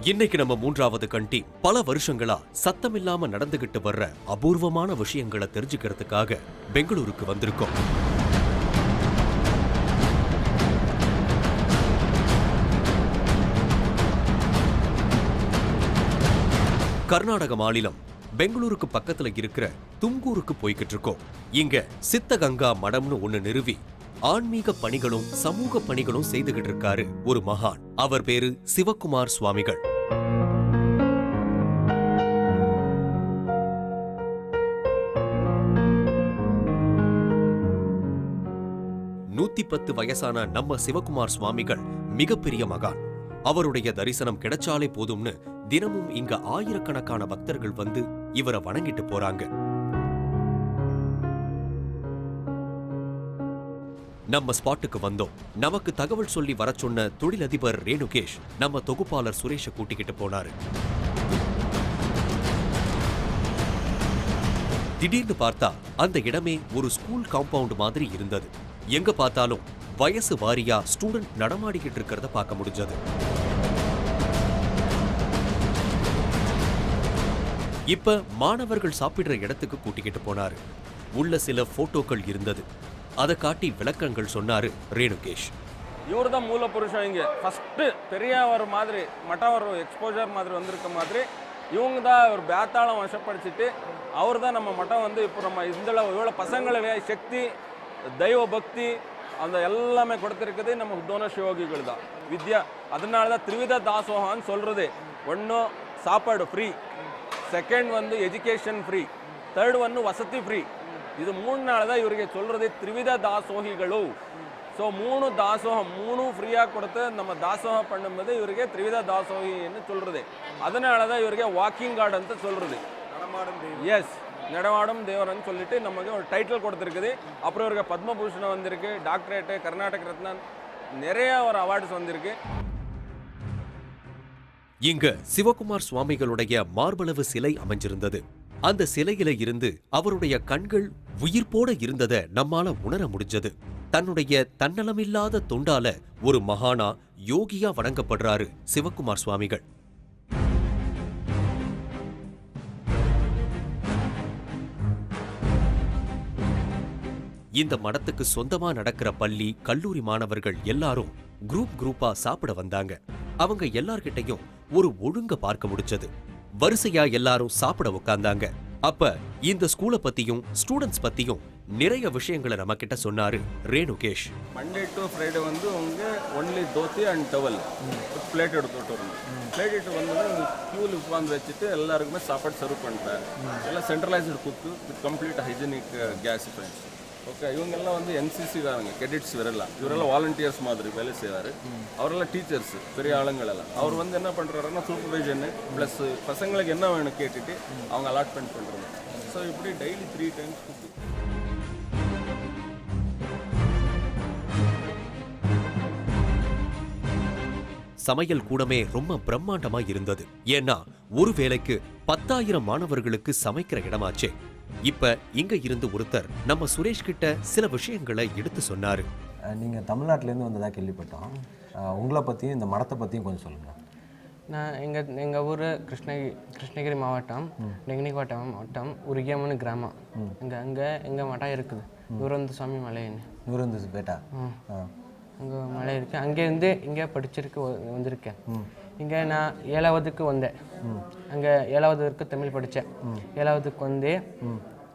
இன்னைக்கு நம்ம மூன்றாவது கண்டி பல வருஷங்களா சத்தமில்லாம நடந்துகிட்டு வர்ற அபூர்வமான விஷயங்களை தெரிஞ்சுக்கிறதுக்காக பெங்களூருக்கு வந்திருக்கோம். கர்நாடக மாநிலம் பெங்களூருக்கு பக்கத்துல இருக்கிற தும்கூருக்கு போய்கிட்டு இருக்கோம். இங்க சித்தகங்கா மடம்னு ஒண்ணு நிறுவி ஆன்மீக பணிகளும் சமூக பணிகளும் செய்துகிட்டு இருக்காரு ஒரு மகான். அவர் பேரு சிவகுமார் சுவாமிகள். நூத்தி வயசான நம்ம சிவகுமார் சுவாமிகள் மிகப்பெரிய மகான். அவருடைய தரிசனம் கிடைச்சாலே போதும்னு தினமும் இங்க ஆயிரக்கணக்கான பக்தர்கள் வந்து இவரை வணங்கிட்டு போறாங்க. நம்ம ஸ்பாட்டுக்கு வந்தோம். நமக்கு தகவல் சொல்லி வர சொன்ன தொழிலதிபர் ரேணுகேஷ் நம்ம தொகுப்பாளர் சுரேஷ கூட்டிக்கிட்டு போனாரு. திடீர்னு பார்த்தா அந்த இடமே ஒரு ஸ்கூல் காம்பவுண்ட் மாதிரி இருந்தது. எங்க பார்த்தாலும் வயசு வாரியா ஸ்டூடெண்ட் நடமாடிக்கிட்டு இருக்கிறத பார்க்க முடிஞ்சது. இப்ப மாணவர்கள் சாப்பிடுற இடத்துக்கு கூட்டிக்கிட்டு போனாரு. உள்ள சில போட்டோக்கள் இருந்தது. அதை காட்டி விளக்கங்கள் சொன்னாரு ரேணுகேஷ். இவர் தான் மூல புருஷன். இங்கே ஃபஸ்ட்டு பெரியவர் மாதிரி மட்டவர் எக்ஸ்போஜர் மாதிரி வந்திருக்க மாதிரி இவங்க தான் ஒரு பேத்தாளம் வசப்படுத்திட்டு அவர் தான் நம்ம மட்டம் வந்து இப்போ நம்ம இந்த இவ்வளோ பசங்களை சக்தி தெய்வ பக்தி அந்த எல்லாமே கொடுத்துருக்குது நம்ம உத்தோன சிவயோகிகள் தான் வித்யா. அதனால தான் திரிவித தாசோகான்னு சொல்கிறது. ஒன்று சாப்பாடு ஃப்ரீ, செகண்ட் வந்து எஜுகேஷன் ஃப்ரீ, தேர்ட் வந்து வசதி ஃப்ரீ. இது 3 நாள் தான் இவருக்கு சொல்றது திரிவித தாசோகிகளு. ஸோ 3 தாசோகம் 3 ஃப்ரீயாக கொடுத்து நம்ம தாசோகம் பண்ணும்போது இவருக்கு திரிவித தாசோகின்னு சொல்றது. அதனால தான் இவருக்கு வாக்கிங் கார்டு ಅಂತ சொல்றது. எஸ், நடமாடும் தேவரன்னு சொல்லிட்டு நமக்கு ஒரு டைட்டில் கொடுத்துருக்குது. அப்புறம் இவருக்கு பத்மபூஷணம் வந்திருக்கு, டாக்டரேட்டு, கர்நாடக ரத்னா, நிறைய ஒரு அவார்ட்ஸ் வந்திருக்கு. இங்க சிவகுமார் சுவாமிகளுடைய மார்பளவு சிலை அமைஞ்சிருந்தது. அந்த சிலையில இருந்து அவருடைய கண்கள் உயிர்ப்போட இருந்ததை நம்மால உணர முடிஞ்சது. தன்னுடைய தன்னலமில்லாத தொண்டால ஒரு மகானா யோகியா வணங்கப்படுறாரு சிவகுமார் சுவாமிகள். இந்த மடத்துக்கு சொந்தமா நடக்கிற பள்ளி கல்லூரி மாணவர்கள் எல்லாரும் குரூப்பா சாப்பிட வந்தாங்க. அவங்க எல்லார்கிட்டையும் ஒரு ஒழுங்க பார்க்க முடிச்சது. வரிசையா எல்லாரும் சாப்பிட உட்கார்ந்தாங்க. அப்ப இந்த ஸ்கூலை பத்தியும் ஸ்டூடெண்ட்ஸ் பத்தியும் நிறைய விஷயங்களை நம்ம கிட்ட சொன்னாரு ரேணுகேஷ். மண்டே டு ஃப்ரைடே வந்து உங்க only dhoti and towel plate எடுத்துட்டு வரணும். பிளேட் எடுத்து வந்து கியூவில் உட்காந்து வச்சுட்டு எல்லாருக்குமே சாப்பாடு சர்வ் பண்ணிட்டாரு. எல்லாம் centralised cook with complete hygienic gas friends. Okay, இவங்கெல்லாம் வந்து என்சிசி காரங்க, கெடிட்ஸ் வரலாம். இவரெல்லாம் வாலண்டியர்ஸ் மாதிரி வேலை செய்வார். அவரெல்லாம் டீச்சர்ஸ், பெரிய ஆளுங்களெல்லாம். அவர் வந்து என்ன பண்ணுறாருன்னா சூப்பர்வைசன் ப்ளஸ் பசங்களுக்கு என்ன வேணும் கேட்டுட்டு அவங்க அலாட்மெண்ட் பண்ணுறாங்க. ஸோ இப்படி டெய்லி 3 டைம்ஸ் குக்கு. சமையல் கூடமே ரொம்ப பிரம்மாண்டமா இருந்தது. ஏன்னா ஒரு வேளைக்கு 10,000 மாணவர்களுக்கு சமைக்கிற இடமாச்சே. இப்ப இங்க இருந்து ஒருத்தர் நம்ம சுரேஷ் கிட்ட சில விஷயங்களை எடுத்து சொன்னாரு. நீங்க தமிழ்நாட்டிலேருந்து வந்ததா கேள்விப்பட்டோம். உங்களை பத்தியும் இந்த மடத்தை பத்தியும் கொஞ்சம் சொல்லுங்க. நான் எங்கள் ஊர் கிருஷ்ணகிரி மாவட்டம், டெங்கனிக்கோட்டை மாவட்டம், உருகியம்மனு கிராமம். அங்கே எங்கள் மடம் இருக்குது, நூரந்து சுவாமி மலைன்னு. நூரந்து பேட்டா அங்கே மலை இருக்குது. அங்கேருந்து இங்கே படிச்சிருக்கு வந்திருக்கேன். இங்கே நான் 7வதுக்கு வந்தேன். அங்கே 7வது வரைக்கும் தமிழ் படித்தேன். 7வதுக்கு வந்து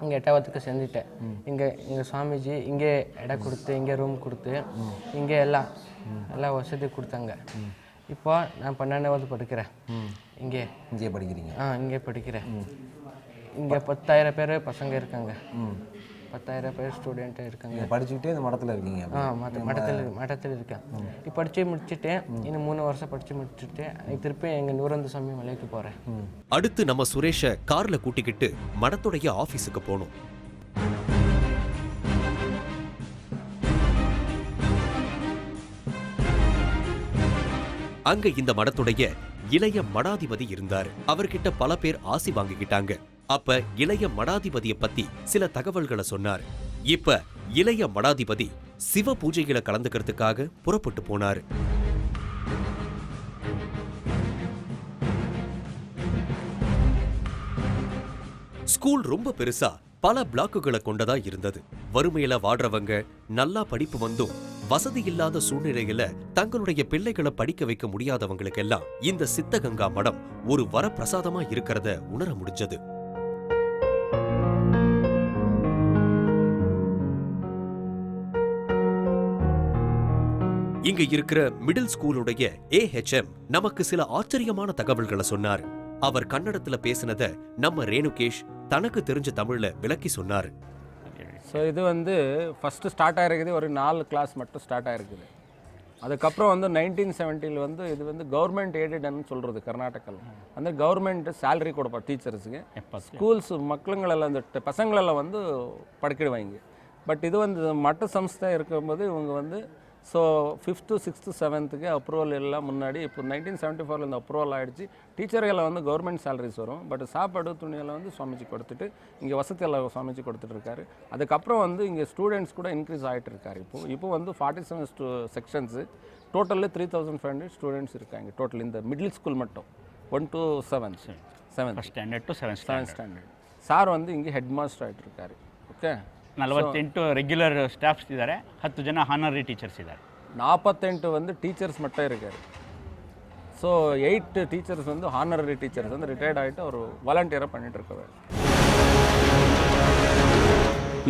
இங்கே 8வதுக்கு சேர்ந்துட்டேன். இங்கே சுவாமிஜி இங்கே இடம் கொடுத்து, இங்கே ரூம் கொடுத்து, இங்கே எல்லா வசதி கொடுத்தாங்க. இப்போ நான் 12வது படிக்கிறேன். இங்கே படிக்கிறீங்க? இங்கே படிக்கிறேன். இங்கே 10,000 பேர் பசங்க இருக்காங்க. 10,000 பேர் ஸ்டூடெண்ட்டு இருக்காங்க. படிச்சுக்கிட்டே இந்த மடத்தில் இருக்கீங்க? மடத்தில் இருக்கேன். இப்போ படித்து முடிச்சுட்டு இன்னும் 3 வருஷம் படித்து முடிச்சுட்டு திருப்பி எங்கள் நூரந்து சுவாமி மலைக்கு போகிறேன். அடுத்து நம்ம சுரேஷை கார்ல கூட்டிக்கிட்டு மடத்துடைய ஆபீஸுக்கு போனோம். அங்க இந்த மடத்துடைய இளைய மடாதிபதி இருந்தாரு. அவர்கிட்ட பல பேர் ஆசி வாங்கிக்கிட்டாங்க. அப்ப இளைய மடாதிபதிய பத்தி சில தகவல்களை சொன்னாரு. இப்ப இளைய மடாதிபதி சிவ பூஜைகளை கலந்துக்கிறதுக்காக புறப்பட்டு போனாரு. ஸ்கூல் ரொம்ப பெருசா பல பிளாக்குகளை கொண்டதா இருந்தது. வறுமையில வாடுறவங்க நல்லா படிப்பு வந்தும் வசதி இல்லாத சூழ்நிலையில தங்களுடைய பிள்ளைகளை படிக்க வைக்க முடியாதவங்களுக்கெல்லாம் இந்த சித்தகங்கா மடம் ஒரு வரப்பிரசாதமா இருக்கிறத உணர முடிஞ்சது. இங்க இருக்கிற மிடில் ஸ்கூலுடைய AHM நமக்கு சில ஆச்சரியமான தகவல்களை சொன்னாரு. அவர் கன்னடத்துல பேசினத நம்ம ரேணுகேஷ் தனக்கு தெரிஞ்ச தமிழ்ல விளக்கி சொன்னாரு. ஸோ இது வந்து ஃபஸ்ட்டு ஸ்டார்ட் ஆகிருக்குது, ஒரு 4 கிளாஸ் மட்டும் ஸ்டார்ட் ஆகிருக்குது. அதுக்கப்புறம் வந்து 1970 வந்து இது வந்து கவர்மெண்ட் எய்டட்னு சொல்கிறது கர்நாடகாவில். அந்த கவர்மெண்ட் சேலரி கொடுப்பா டீச்சர்ஸுக்கு, ஸ்கூல்ஸ் மக்களுங்களெல்லாம் இந்த பசங்களெல்லாம் வந்து படிக்கிடுவாங்க. பட் இது வந்து மட்ட சம்ஸ்தை இருக்கும்போது இவங்க வந்து so 5th, 6th, 7th approval எல்லாம் முன்னாடி இப்போ 1974 இந்த அப்ரூவல் ஆகிடுச்சு. டீச்சர்களை வந்து கவர்மெண்ட் சேலரிஸ் வரும். பட் சாப்பாடு துணியெல்லாம் வந்து சுவாமிஜி கொடுத்துட்டு இங்கே வசதியெல்லாம் சுவாமிஜி கொடுத்துட்டு இருக்காரு. அதுக்கப்புறம் வந்து இங்கே ஸ்டூடெண்ட்ஸ் கூட இன்க்ரீஸ் ஆகிட்டு இருக்காரு. இப்போ வந்து 47 செக்ஷன்ஸு, டோட்டலில் 3500 ஸ்டூடெண்ட்ஸ் இருக்காங்க டோட்டல் இந்த மிடில் ஸ்கூல் மட்டும் 1 to 7th standard to 7th standard. Sir வந்து இங்கே ಹೆಡ್ ಮಾಸ್ಟರ್ ಆகிட்டு இருக்காரு. ಓಕೆ, 48 ರೆಗ್ಯುಲರ್ ಸ್ಟಾಫ್ಸ್ ಇದ್ದಾರೆ, 10 ಜನ ಹಾನರಿ ಟೀಚರ್ಸ್ ಇದ್ದಾರೆ. 48 வந்து டீச்சர்ஸ் மட்டும் இருக்காரு. ஸோ 8 டீச்சர்ஸ் வந்து ஹானரரி டீச்சர்ஸ் வந்து ரிட்டையர்ட் ஆகிட்டு அவர் வாலண்டியராக பண்ணிட்டு இருக்காரு.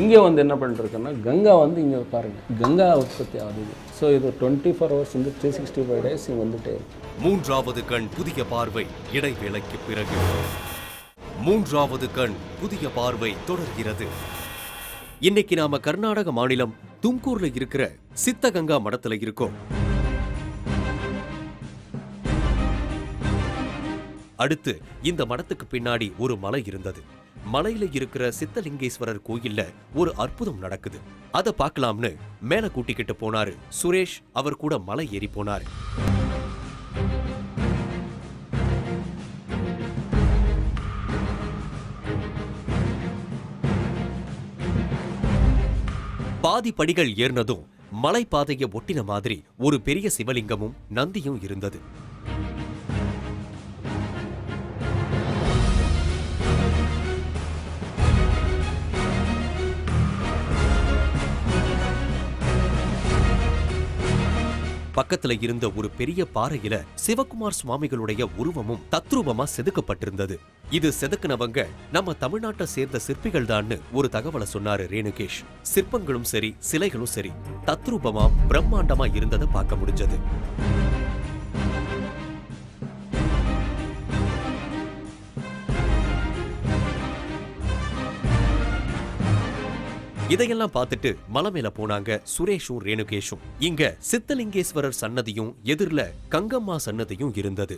இங்கே வந்து என்ன பண்ணிருக்குன்னா கங்கா வந்து இங்கே பாருங்கள் கங்கா உற்பத்தி ஆகுது. ஸோ இது 24 hours வந்து 365 days இங்கே வந்துட்டே இருக்கு. மூன்றாவது கண் புதிய பார்வை இடைவேளைக்கு பிறகு. மூன்றாவது கண் புதிய பார்வை தொடர்கிறது. இன்னைக்கு நாம கர்நாடக மாநிலம் தும்கூர்ல இருக்கிற சித்தகங்கா மடத்துல இருக்கோம். அடுத்து இந்த மடத்துக்கு பின்னாடி ஒரு மலை இருந்தது. மலையில இருக்கிற சித்தலிங்கேஸ்வரர் கோயில்ல ஒரு அற்புதம் நடக்குது. அதை பார்க்கலாம்னு மேல கூட்டிக்கிட்டு போனாரு சுரேஷ். அவர் கூட மலை ஏறி போனாரு. பாதி படிகள் ஏறினதும் மலைப்பாதையை ஒட்டின மாதிரி ஒரு பெரிய சிவலிங்கமும் நந்தியும் இருந்தது. பக்கத்துல இருந்த ஒரு பெரிய பாறையில சிவகுமார் சுவாமிகளுடைய உருவமும் தத்ரூபமா செதுக்கப்பட்டிருந்தது. இது செதுக்குனவங்க நம்ம தமிழ்நாட்டை சேர்ந்த சிற்பிகள் தான்னு ஒரு தகவலை சொன்னாரு ரேணுகேஷ். சிற்பங்களும் சரி சிலைகளும் சரி தத்ரூபமா பிரம்மாண்டமா இருந்ததை பார்க்க முடிஞ்சது. இதையெல்லாம் பார்த்துட்டு மலை மேல போனாங்க சுரேஷும் ரேணுகேஷும். இங்க சித்தலிங்கேஸ்வரர் சன்னதியும் எதிரில கங்கம்மா சன்னதியும் இருந்தது.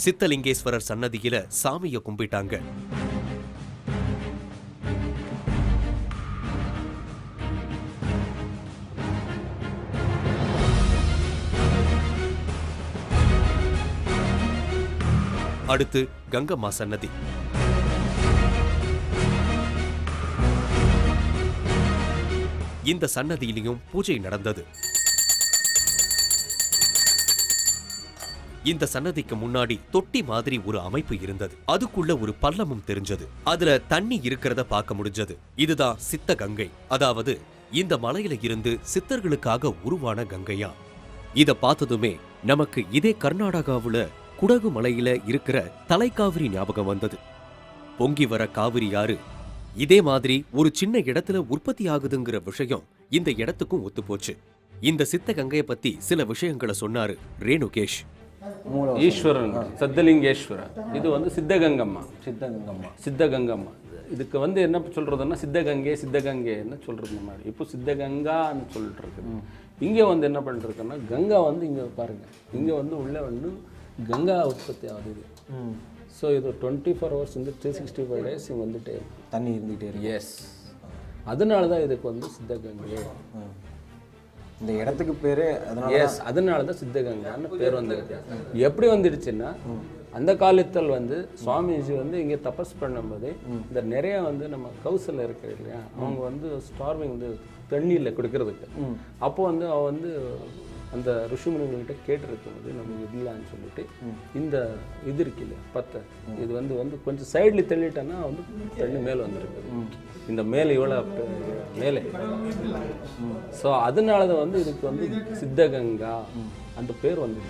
சித்தலிங்கேஸ்வரர் சன்னதியில சாமிய கும்பிட்டாங்க. அடுத்து கங்கம்மா சன்னதி. இந்த சன்னதியிலும் பூஜை நடந்தது. இந்த சன்னதிக்கு முன்னாடி தொட்டி மாதிரி ஒரு அமைப்பு இருந்தது. அதுக்குள்ள ஒரு பள்ளமும் தெரிஞ்சது. அதுல தண்ணி இருக்கிறத பார்க்க முடிஞ்சது. இதுதான் சித்த கங்கை, அதாவது இந்த மலையில இருந்து சித்தர்களுக்காக உருவான கங்கையா. இத பார்த்ததுமே நமக்கு இதே கர்நாடகாவுல குடகு மலையில இருக்கிற தலைக்காவிரி ஞாபகம் வந்தது. பொங்கி வர காவிரி யாரு இதே மாதிரி ஒரு சின்ன இடத்துல உற்பத்தி ஆகுதுங்கிற விஷயம் இந்த இடத்துக்கும் ஒத்துப்போச்சு. இந்த சித்த கங்கையை பத்தி சில விஷயங்களை சொன்னாரு ரேணுகேஷ். ஈஸ்வரன் சித்தலிங்கேஸ்வர, இது வந்து சித்தகங்கம்மா. சித்தகங்கம்மா இதுக்கு வந்து என்ன சொல்றதுன்னா சித்தகங்கைன்னு சொல்றது மாதிரி. இப்போ சித்தகங்கான்னு சொல்லிட்டு இருக்குது. இங்கே வந்து என்ன பண்ணிருக்குன்னா கங்கா வந்து இங்கே பாருங்க, இங்கே வந்து உள்ள வந்து கங்கா உற்பத்தி ஆகுது. ஸோ இது 24 hours வந்து 365 days இங்கே வந்துட்டே தண்ணி இருந்துகிட்டே இருக்கு. எஸ், அதனால தான் இதுக்கு வந்து சித்தகங்கை. இந்த இடத்துக்கு பேரு எஸ், அதனால தான் சித்தகங்கான்னு பேர் வந்துருக்கு. எப்படி வந்துடுச்சுன்னா அந்த காலத்தில் வந்து சுவாமிஜி வந்து இங்கே தபஸ் பண்ணும்போது இந்த நிறைய வந்து நம்ம கவுசில் இருக்கிற இல்லையா, அவங்க வந்து ஸ்டார்விங் வந்து தண்ணியில் குடிக்கிறதுக்கு. அப்போ வந்து அவ வந்து அந்த ಋಷಿಮುನಿகள்கிட்ட கேட்டிருக்கும்போது நமக்கு இல்லைன்னு சொல்லிட்டு இந்த இது இருக்கு இல்லையா பத்தை இது வந்து கொஞ்சம் சைடில் தள்ளிட்டேன்னா வந்து தண்ணி மேலே வந்துருக்கு இந்த மேலே இவ்வளோ மேலே ஸோ அதனால தான் வந்து இதுக்கு வந்து சித்தகங்கா அந்த பேர் வந்து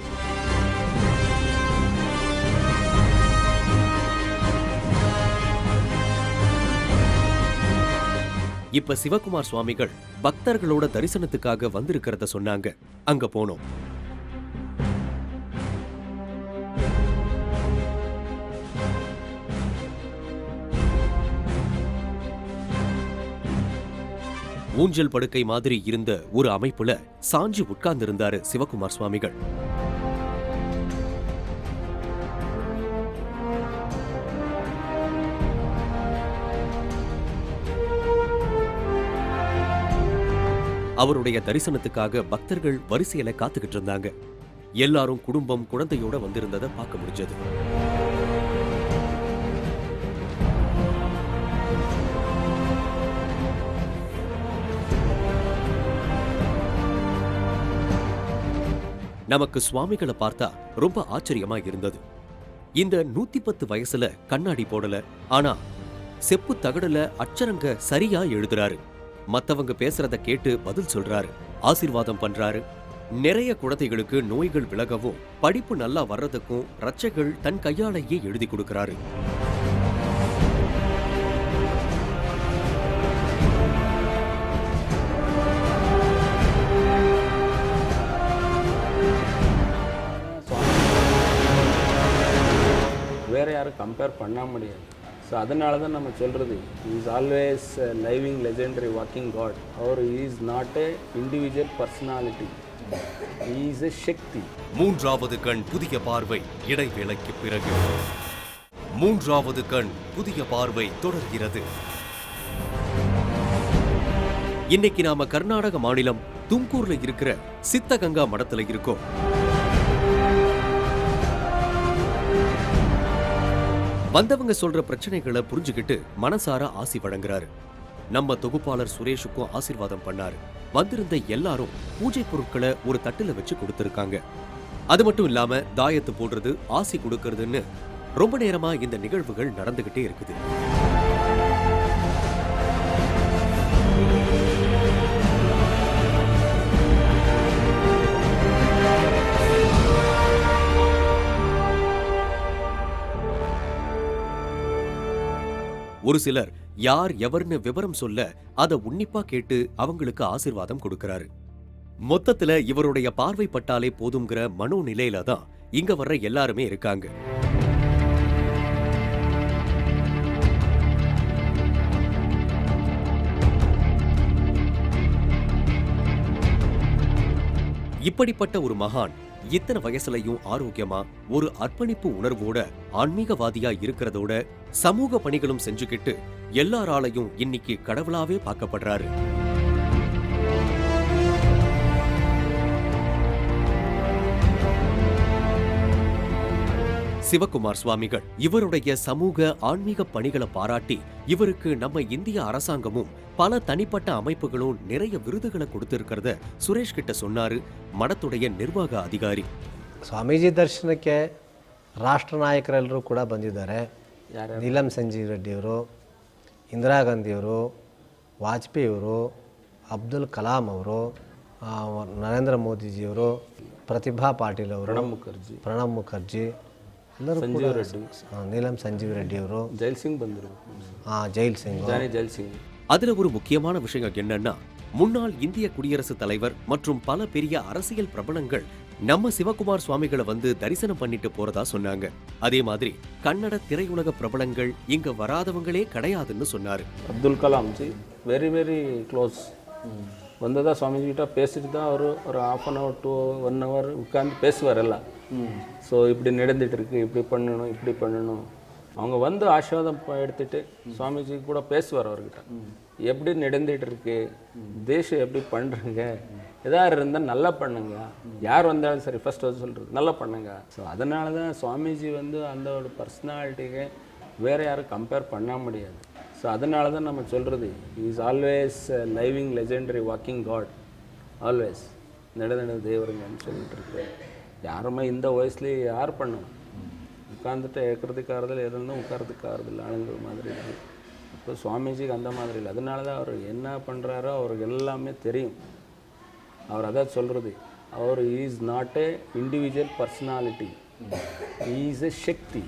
இப்ப சிவகுமார் சுவாமிகள் பக்தர்களோட தரிசனத்துக்காக வந்திருக்கிறத சொன்னாங்க. அங்க போனோம். ஊஞ்சல் படுக்கை மாதிரி இருந்த ஒரு அமைப்புல சாஞ்சி உட்கார்ந்திருந்தாரு சிவகுமார் சுவாமிகள். அவருடைய தரிசனத்துக்காக பக்தர்கள் வரிசையில காத்துக்கிட்டு இருந்தாங்க. எல்லாரும் குடும்பம் குழந்தையோட வந்திருந்ததை பார்க்க முடிஞ்சது. நமக்கு சுவாமிகளை பார்த்தா ரொம்ப ஆச்சரியமா இருந்தது. இந்த 110 வயசுல கண்ணாடி போடல, ஆனா செப்பு தகடுல அச்சரங்க சரியா எழுதுறாரு. மத்தவங்க பேசுறத கேட்டு பதில் சொல்றாரு, ஆசீர்வாதம் பண்றாரு. நிறைய குழந்தைகளுக்கு நோய்கள் விலகவும் படிப்பு நல்லா வர்றதுக்கும் ரட்சைகள் தன் கையாலேயே எழுதி கொடுக்கிறாரு. வேறு யாரும் கம்பேர் பண்ண முடியாது. ஸோ அதனால தான் நம்ம சொல்கிறது is always living legendary walking god. அவர் is not a individual personality, is a shakti. மூன்றாவது கண் புதிய பார்வை இடைவேளைக்கு பிறகு. மூன்றாவது கண் புதிய பார்வை தொடர்கிறது. இன்னைக்கு நாம கர்நாடக மாநிலம் தும்கூர்ல இருக்கிற சித்தகங்கா மடத்துல இருக்கோம். வந்தவங்க சொல்ற பிரச்சனைகளை புரிஞ்சுக்கிட்டு மனசார ஆசி வழங்குறாரு. நம்ம தொகுப்பாளர் சுரேஷுக்கும் ஆசீர்வாதம் பண்ணாரு. வந்திருந்த எல்லாரும் பூஜை பொருட்களை ஒரு தட்டுல வச்சு கொடுத்திருக்காங்க. அது மட்டும் இல்லாம தாயத்து போடுறது, ஆசி கொடுக்கறதுன்னு ரொம்ப நேரமா இந்த நிகழ்வுகள் நடந்துகிட்டே இருக்குது. ஒரு சிலர் யார் எவர்னு விவரம் சொல்ல அதை உன்னிப்பா கேட்டு அவங்களுக்கு ஆசீர்வாதம் கொடுக்கிறாரு. மொத்தத்துல இவருடைய பார்வை பட்டாலே போதுங்கிற மனோநிலையில தான் இங்க வர்ற எல்லாருமே இருக்காங்க. இப்படிப்பட்ட ஒரு மகான் இத்தனை வயசுலயும் ஆரோக்கியமா ஒரு அர்ப்பணிப்பு உணர்வோட ஆன்மீகவாதியா இருக்கிறதோட சமூக பணிகளும் செஞ்சுக்கிட்டு எல்லாராலையும் இன்னைக்கு கடவுளாவே பார்க்கப்படுறாரு. சிவகுமார் சுவாமிகள் இவருடைய சமூக ஆன்மீக பணிகளை பாராட்டி இவருக்கு நம்ம இந்திய அரசாங்கமும் பல தனிப்பட்ட அமைப்புகளும் நிறைய விருதுகளை கொடுத்திருக்கிறத சுரேஷ் கிட்ட சொன்னாரு மடத்துடைய நிர்வாக அதிகாரி. ಸ್ವಾಮೀಜಿ ದರ್ಶನಕ್ಕೆ ರಾಷ್ಟ್ರ ನಾಯಕರೆಲ್ಲರೂ ಕೂಡ ಬಂದಿದ್ದಾರೆ. ನೀಲಂ ಸಂಜೀವ್ ರೆಡ್ಡಿಯವರು, ಇಂದಿರಾ ಗಾಂಧಿಯವರು, ವಾಜಪೇಯಿಯವರು, ಅಬ್ದುಲ್ ಕಲಾಂ ಅವರು, ನರೇಂದ್ರ ಮೋದಿಜಿಯವರು, ಪ್ರತಿಭಾ ಪಾಟೀಲ್ ಅವರು, ಪ್ರಣಬ್ ಮುಖರ್ಜಿ ಎಲ್ಲರೂ ಕೂಡ, ನೀಲಂ ಸಂಜೀವ್ ರೆಡ್ಡಿಯವರು, ஜெயில் சிங் ಬಂದರು. Jail Singh, jail Singh. அதுல ஒரு முக்கியமான விஷயம் என்னன்னா, முன்னாள் இந்திய குடியரசுத் தலைவர் மற்றும் பல பெரிய அரசியல் பிரபலங்கள் நம்ம சிவகுமார் சுவாமிகளை வந்து தரிசனம் பண்ணிட்டு போறதா சொன்னாங்க. அதே மாதிரி கன்னட திரையுலக பிரபலங்கள் இங்க வராதவங்களே கிடையாதுன்னு சொன்னாரு. Abdul Kalam G very very close. வந்ததா சுவாமிஜிகிட்ட பேசிட்டு தான் அவர் ஒரு 1/2 hour to 1 hour உட்காந்து பேசுவார் எல்லாம். ஸோ இப்படி நடந்துட்டு இருக்கு, இப்படி பண்ணணும், இப்படி பண்ணணும். அவங்க வந்து ஆசீர்வாதம் எடுத்துட்டு சுவாமிஜி கூட பேசுவார் அவர்கிட்ட. எப்படி நடந்துட்டு இருக்கு, தேசம் எப்படி பண்ணுறீங்க, எதாவது இருந்தால் நல்லா பண்ணுங்க, யார் வந்தாலும் சரி ஃபர்ஸ்ட் வந்து சொல்கிறது நல்லா பண்ணுங்க. ஸோ அதனால தான் சுவாமிஜி வந்து அந்த ஒரு பர்சனாலிட்டிக்கு வேறு யாரும் கம்பேர் பண்ண முடியாது. ஸோ அதனால தான் நம்ம சொல்கிறது is always living legendary walking god. Always நெடு தேவருங்கன்னு சொல்லிட்டு இருக்கு. யாருமே இந்த வயசுலேயே யார் பண்ணும்? உட்காந்துட்டு ஏற்கிறதுக்கு ஆறுதல், எதுவும் உட்காரத்துக்கு ஆறுதல், ஆளுங்கள் மாதிரி இருக்குது. இப்போ சுவாமிஜிக்கு அந்த மாதிரி இல்லை. அதனால தான் அவர் என்ன பண்ணுறாரோ அவருக்கு எல்லாமே தெரியும். அவர் அதான் சொல்கிறது, அவர் is not a individual personality, is a shakti.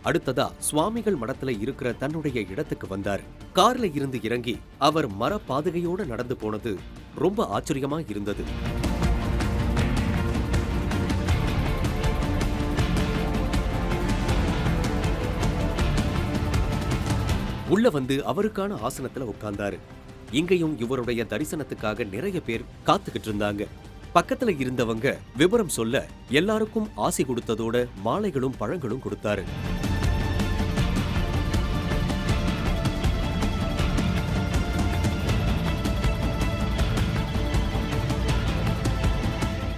அடுத்ததா சுவாமிகள் மடத்துல இருக்கிற தன்னுடைய இடத்துக்கு வந்தாரு. கார்ல இருந்து இறங்கி அவர் மர பாதுகையோட நடந்து போனது ரொம்ப ஆச்சரியமா இருந்தது. உள்ள வந்து அவருக்கான ஆசனத்துல உட்கார்ந்தாரு. இங்கேயும் இவருடைய தரிசனத்துக்காக நிறைய பேர் காத்துக்கிட்டு இருந்தாங்க. பக்கத்துல இருந்தவங்க விவரம் சொல்ல எல்லாருக்கும் ஆசி கொடுத்ததோட மாலைகளும் பழங்களும் கொடுத்தாரு.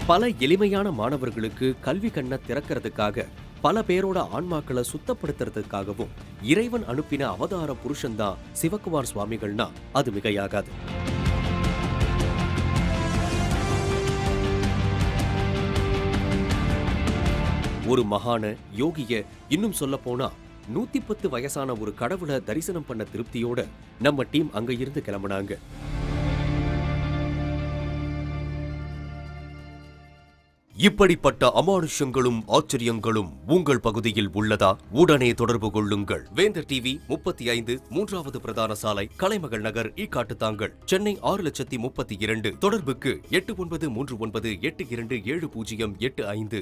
பல எளிமையான மாணவர்களுக்கு கல்வி கண்ணை திறக்கிறதுக்காக, பல பேரோட ஆன்மாக்களை சுத்தப்படுத்துறதுக்காகவும் இறைவன் அனுப்பின அவதார புருஷன்தான் சிவகுமார் சுவாமிகள்னா அது மிகையாகாது. ஒரு மகான யோகிய, இன்னும் சொல்ல போனா 110 வயசான ஒரு கடவுளை தரிசனம் பண்ண திருப்தியோட நம்ம டீம் அங்க இருந்து கிளம்பினாங்க. இப்படிப்பட்ட அமானுஷங்களும் ஆச்சரியங்களும் உங்கள் பகுதியில் உள்ளதா? உடனே தொடர்பு கொள்ளுங்கள். வேந்தர் டிவி 35 3வது பிரதான சாலை, கலைமகள் நகர், ஈக்காட்டுத்தாங்கல், சென்னை 6,32,000. தொடர்புக்கு 8939827085.